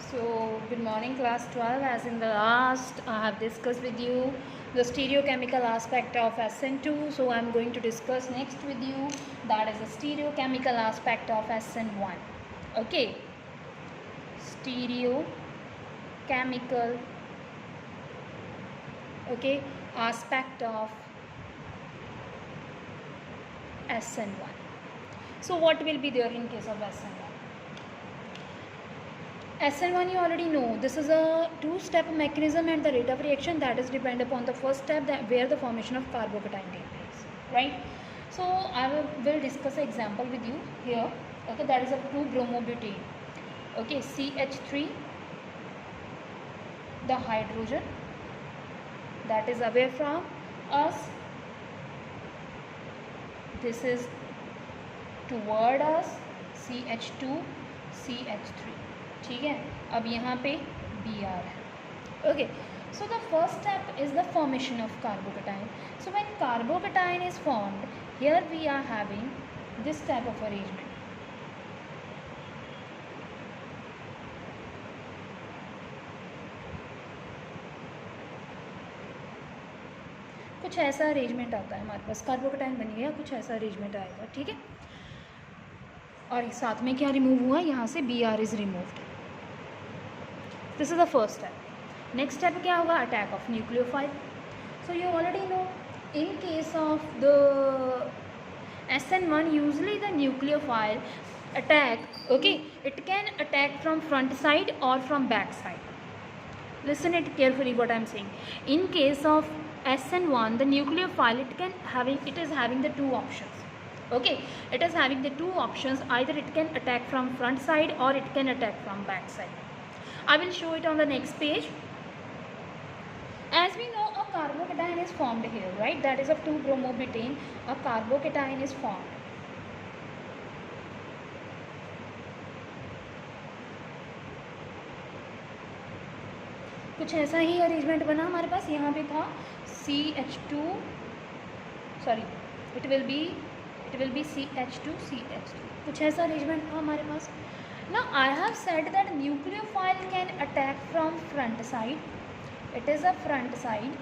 So, good morning, class 12. As in the last, I have discussed with you the stereochemical aspect of SN2. So, I'm going to discuss next with you that is the stereochemical aspect of SN1. Okay, stereochemical aspect of SN1. So, what will be there in case of SN1? SN1 you already know, this is a two-step mechanism and the rate of reaction that is depend upon the first step where the formation of carbocation takes place, right? So I will discuss an example with you here. Okay, that is a 2-bromobutane. Okay, CH3, the hydrogen that is away from us, this is toward us, CH2, CH3. ठीक है, अब यहाँ पे Br है. Okay, so the first step is the formation of carbocation. So when carbocation is formed, here we are having this type of arrangement. कुछ ऐसा arrangement आता है हमारे पास, कार्बोकेटाइन बन गया, कुछ ऐसा अरेंजमेंट आएगा. ठीक है, और साथ में क्या रिमूव हुआ, यहाँ से Br is removed. This is the first step. Next step क्या होगा, attack of nucleophile. So you already know in case of the SN1 usually the nucleophile attack, okay, it can attack from front side or from back side. Listen it carefully what I am saying. In case of SN1 the nucleophile it is having the two options. Okay, it is having the two options, either it can attack from front side or it can attack from back side. I will show it on the next page. As we know, a carbocation is formed here, right? That is of 2-bromobutane. A carbocation is formed. कुछ ऐसा ही arrangement बना हमारे पास. यहाँ पे था CH2, sorry it will be CH2 CH3. कुछ ऐसा arrangement था हमारे पास. Now I have said that nucleophile can attack from front side. It is a front side,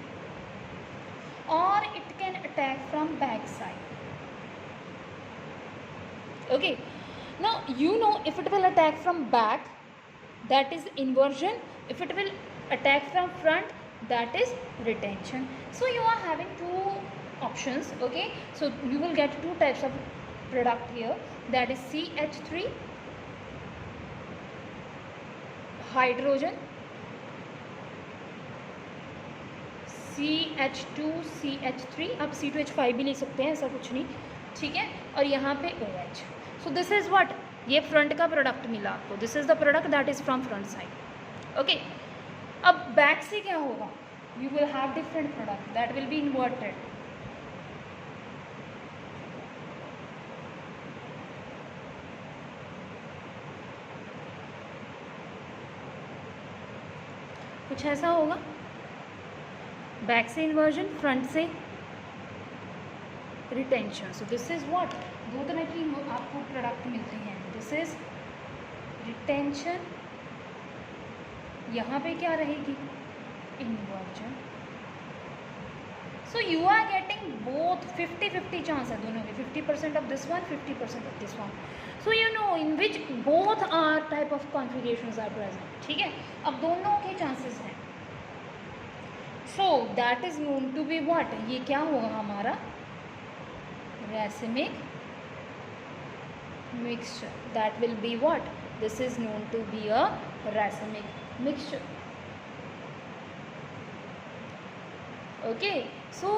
or it can attack from back side. Okay, now you know if it will attack from back, that is inversion. If it will attack from front, that is retention. So you are having two options. Okay, so you will get two types of product here, that is CH3 hydrogen, CH2 CH3. आप C2H5 भी लिख सकते हैं, ऐसा कुछ नहीं. ठीक है, और यहाँ पे OH. So this is what, ये फ्रंट का प्रोडक्ट मिला आपको. This is the product that is from front side. Okay, अब बैक से क्या होगा, you will have different product that will be inverted. कुछ ऐसा होगा, बैक से इन्वर्जन, फ्रंट से retention. So this is what, दो तरह की आपको प्रोडक्ट मिलते हैं. दिस इज रिटेंशन, यहाँ पे क्या रहेगी, inversion. So you are getting both 50-50 chance है दोनों के, 50% of this one, 50% of this one. So you know in which both are type of configurations are present. ठीक है, अब दोनों के चांसेस हैं. So that is known to be what, ये क्या होगा हमारा, racemic mixture. That will be what, this is known to be a racemic mixture. Okay, so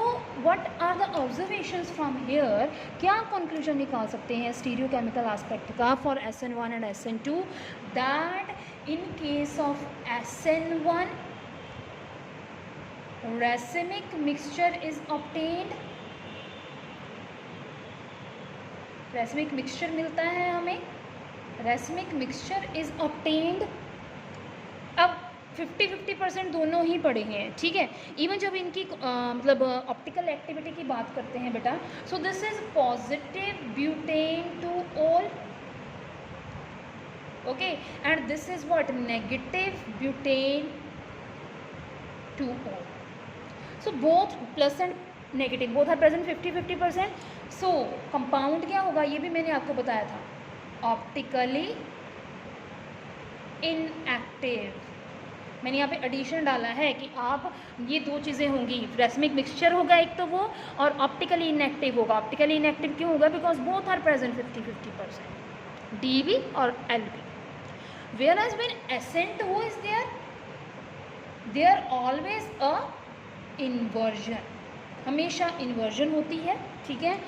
what are the observations from here? क्या conclusion निकाल सकते हैं stereochemical aspect का for SN1 and SN2, that in case of SN1 racemic mixture is obtained. racemic mixture मिलता है हमें, racemic mixture is obtained. अब 50-50% दोनों ही पड़े हैं. ठीक है, इवन जब इनकी मतलब ऑप्टिकल एक्टिविटी की बात करते हैं बेटा, सो this is positive butane two all. okay, and this is what negative butane 2O. So both plus and negative both are present 50-50%. so compound क्या होगा ये भी मैंने आपको बताया था, ऑप्टिकली इनएक्टिव। मैंने यहाँ पे एडिशन डाला है कि आप ये दो चीज़ें होंगी, रेसमिक मिक्सचर होगा एक तो वो, और ऑप्टिकली इनएक्टिव होगा। ऑप्टिकली इनएक्टिव क्यों होगा? Because both are present 50-50%, DB और LB। whereas when SN2 is there always a inversion, हमेशा इन्वर्जन होती है, ठीक है।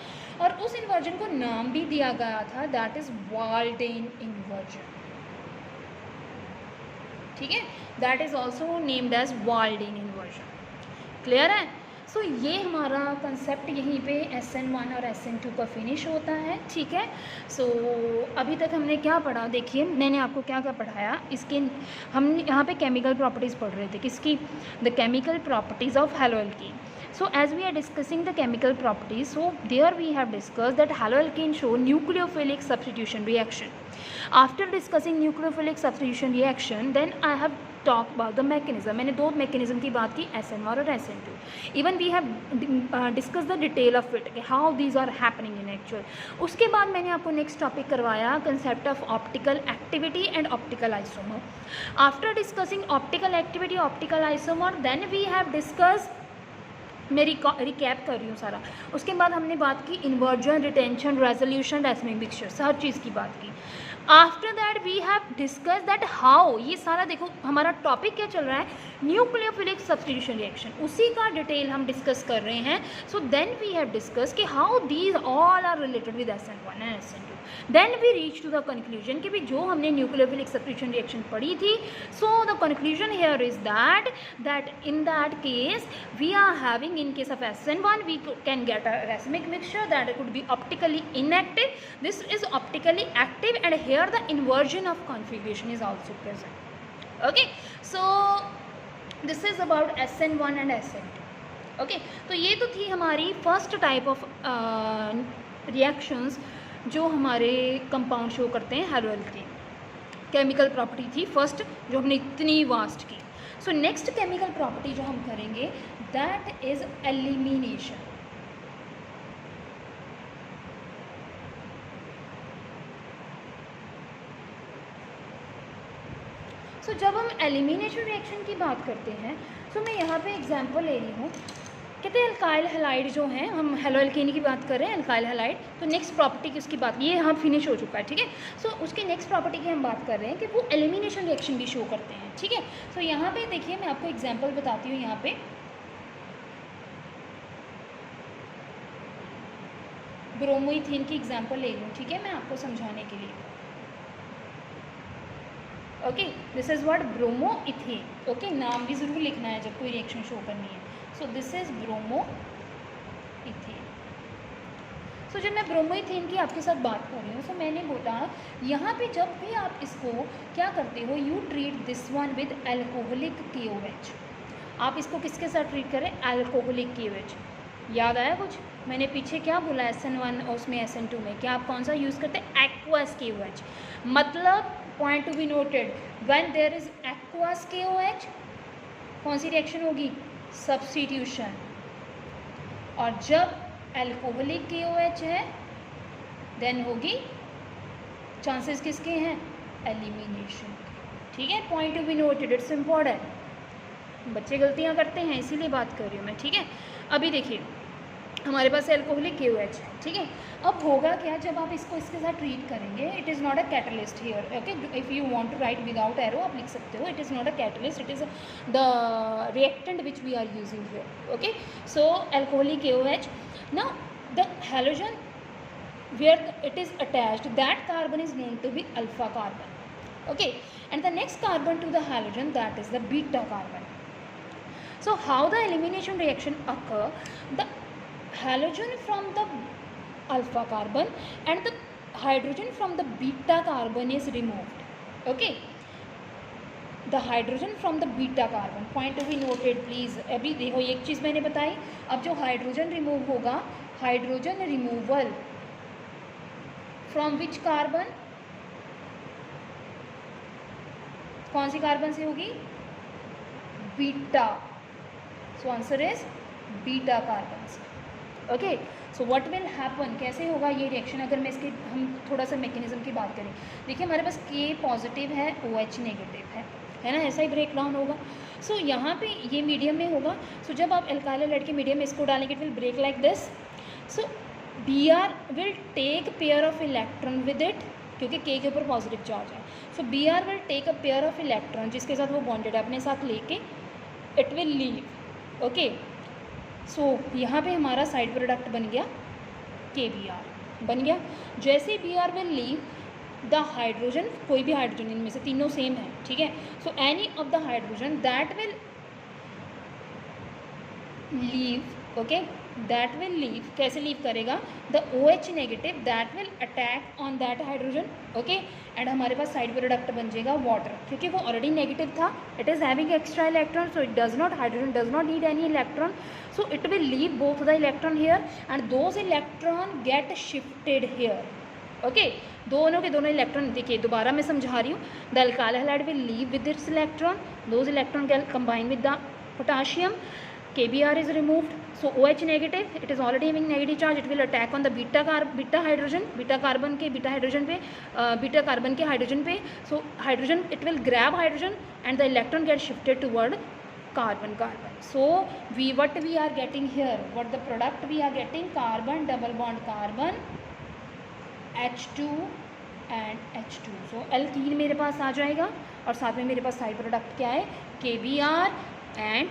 और उस इन्वर्जन को नाम भी दिया गया था, दैट इज वाल्डेन इन्वर्जन, ठीक है, that is also named as Walden inversion. Clear है? सो ये हमारा कंसेप्ट यहीं पे SN1 और SN2 का फिनिश होता है, ठीक है। सो अभी तक हमने क्या पढ़ा, देखिए मैंने आपको क्या क्या पढ़ाया। इसके हम यहाँ पे केमिकल प्रॉपर्टीज़ पढ़ रहे थे, किसकी? The chemical properties of haloalkane. So as we are discussing the chemical properties, so there we have discussed that haloalkane show nucleophilic substitution reaction. After discussing nucleophilic substitution reaction, then I have talked about the mechanism. मैंने दो mechanism की बात की, SN1 और SN2. Even we have discussed the detail of it, how these are happening in actual. उसके बाद मैंने आपको next topic करवाया concept of optical activity and optical isomer. After discussing optical activity, optical isomer, then we have discussed, मैं recap कर रही हूँ सारा। उसके बाद हमने बात की inversion, retention, resolution, racemic mixture, हर चीज़ की बात की। After that we have discuss that how, ये सारा देखो हमारा टॉपिक क्या चल रहा है, न्यूक्लियोफिलिक सब्स्टिट्यूशन रिएक्शन, उसी का डिटेल हम डिस्कस कर रहे हैं। So then we have discuss कि how these all are related with SN1 and SN2। Then we reach to the conclusion कि भी जो हमने न्यूक्लियोफिलिक सब्स्टिट्यूशन रिएक्शन पढ़ी थी, so the conclusion here is that in that case we are having, in case of SN1 we can get a racemic mixture that could be optically inactive, this is optically active, and here the inversion of configuration is also present. Okay, so this is about SN1 and SN2. okay, तो ये तो थी हमारी first type of reactions जो हमारे compound show करते हैं हैलोअल्कीन। Chemical property थी फर्स्ट जो हमने इतनी वास्ट की। सो नेक्स्ट केमिकल प्रॉपर्टी जो हम करेंगे दैट इज एलिमिनेशन। सो जब हम एलिमिनेशन रिएक्शन की बात करते हैं, तो मैं यहाँ पे एग्जांपल ले रही हूँ, कहते हैं अल्काइल हैलाइड जो हैं, हम हैलोअल्कीन की बात कर रहे हैं, अल्काइल हैलाइड। तो नेक्स्ट प्रॉपर्टी की उसकी बात, ये यहाँ फिनिश हो चुका है, ठीक है। सो उसकी नेक्स्ट प्रॉपर्टी की हम बात कर रहे हैं कि वो एलिमिनेशन रिएक्शन भी शो करते हैं, ठीक है। सो यहाँ पे देखिए मैं आपको एग्जांपल बताती हूँ, यहाँ पे ब्रोमोइथेन की एग्जांपल ले रही हूँ, ठीक है, मैं आपको समझाने के लिए। Okay, this is what bromoethane. Okay, नाम भी ज़रूर लिखना है जब कोई रिएक्शन शो करनी है। So this is bromoethane. So जब मैं ब्रोमोइथेन की आपके साथ बात कर रही हूँ, सो मैंने बोला यहाँ पे जब भी आप इसको क्या करते हो, you treat this one with alcoholic KOH। आप इसको किसके साथ ट्रीट करें? Alcoholic KOH। याद आया कुछ? मैंने पीछे क्या बोला SN1 और उसमें SN2 में क्या आप कौन सा यूज़ करते हैं? Aqueous KOH। मतलब point to be noted, when there is aqueous KOH कौन सी रिएक्शन होगी? सब्स्टिट्यूशन। और जब एल्कोहलिक KOH है देन होगी, चांसेस किसके हैं? एलिमिनेशन। ठीक है, point to be noted, it's important. बच्चे गलतियां करते हैं इसीलिए बात कर रही हूँ मैं, ठीक है। अभी देखिए हमारे पास एल्कोहलिक KOH है, ठीक है। अब होगा क्या जब आप इसको इसके साथ ट्रीट करेंगे? It is not a catalyst here, okay. If you want to write without arrow आप लिख सकते हो, it is not a catalyst, it is the reactant which we are using here, okay. So alcoholic KOH, now the halogen where it is attached, that carbon is known to be alpha carbon, okay, and the next carbon to the halogen, that is the beta carbon. So how the elimination reaction occur? The halogen from the alpha carbon and the hydrogen from the beta carbon is removed, okay. The hydrogen from the beta carbon, point to be noted please। अभी देखो एक चीज़ मैंने बताई, अब जो hydrogen remove होगा, hydrogen removal from which carbon? कौन सी कार्बन से होगी? Beta. So answer is beta carbon से। Okay, so what will happen, कैसे होगा ये रिएक्शन? अगर मैं इसके हम थोड़ा सा मैकेनिज्म की बात करें, देखिए हमारे पास K पॉजिटिव है, OH नेगेटिव है ना, ऐसा ही ब्रेक डाउन होगा। सो यहाँ पे ये मीडियम में होगा। सो जब आप एल्काइल हैलाइड के मीडियम में इसको डालेंगे, it will break like this. So Br will take pair of electron with it, क्योंकि K के ऊपर पॉजिटिव चार्ज है। So Br will take a pair of electron, जिसके साथ वो बॉन्डेड है, अपने साथ लेके it will leave. Okay, so यहाँ पे हमारा साइड प्रोडक्ट बन गया KBr बन गया। जैसे Br will leave the hydrogen, कोई भी हाइड्रोजन इनमें से तीनों सेम है, ठीक है। So any of the hydrogen that will leave, okay, that will leave, कैसे लीव करेगा? The OH negative that will attack on that hydrogen, okay, and हमारे पास साइड प्रोडक्ट बन जाएगा वाटर, क्योंकि वो ऑलरेडी नेगेटिव था, it is having extra electron, so it does not, hydrogen does not need any electron, so it will leave both the electron here and those electron get shifted hair. Okay, दोनों के दोनों electron, देखिए दोबारा मैं समझा रही हूँ, the alkyl halide will leave with its electron, those electron can combine with the potassium, KBr is removed, so OH negative, it is already having negative charge, it will attack on the beta hydrogen, beta carbon के beta hydrogen पे, beta carbon के hydrogen पे, so hydrogen, it will grab hydrogen and the electron gets shifted toward carbon. So what we are getting here, what the product we are getting, carbon double bond carbon, H2 and H2, so alkene मेरे पास आ जाएगा और साथ में मेरे पास side product क्या है? KBr and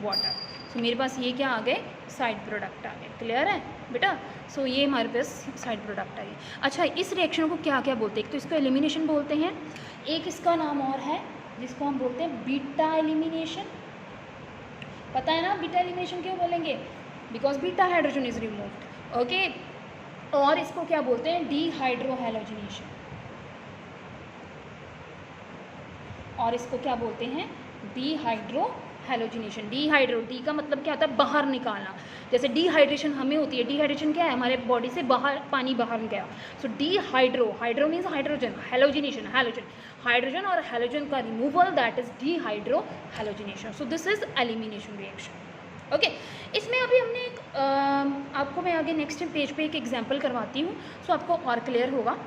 water. सो मेरे पास ये क्या आ गए? साइड प्रोडक्ट आ गए। क्लियर है बेटा? सो ये हमारे पास साइड प्रोडक्ट आ गए। अच्छा, इस रिएक्शन को क्या क्या बोलते हैं? एक तो इसको एलिमिनेशन बोलते हैं, एक इसका नाम और है जिसको हम बोलते हैं बीटा एलिमिनेशन। पता है ना बीटा एलिमिनेशन क्यों बोलेंगे? Because beta hydrogen is removed. Okay, और इसको क्या बोलते हैं? डीहाइड्रोहैलोजिनेशन। और इसको क्या बोलते हैं? डीहाइड्रोहैलोजिनेशन। डीहाइड्रो, डी का मतलब क्या होता है? बाहर निकालना। जैसे डिहाइड्रेशन हमें होती है, डिहाइड्रेशन क्या है? हमारे बॉडी से बाहर पानी बाहर गया। So dehydro, hydro means hydrogen, halogenation halogen, hydrogen और हैलोजन का removal, that is dehydrohalogenation. So this is elimination reaction. Okay, इसमें अभी हमने एक आपको मैं आगे नेक्स्ट पेज पे एक एग्जांपल करवाती हूँ, सो आपको और क्लियर होगा।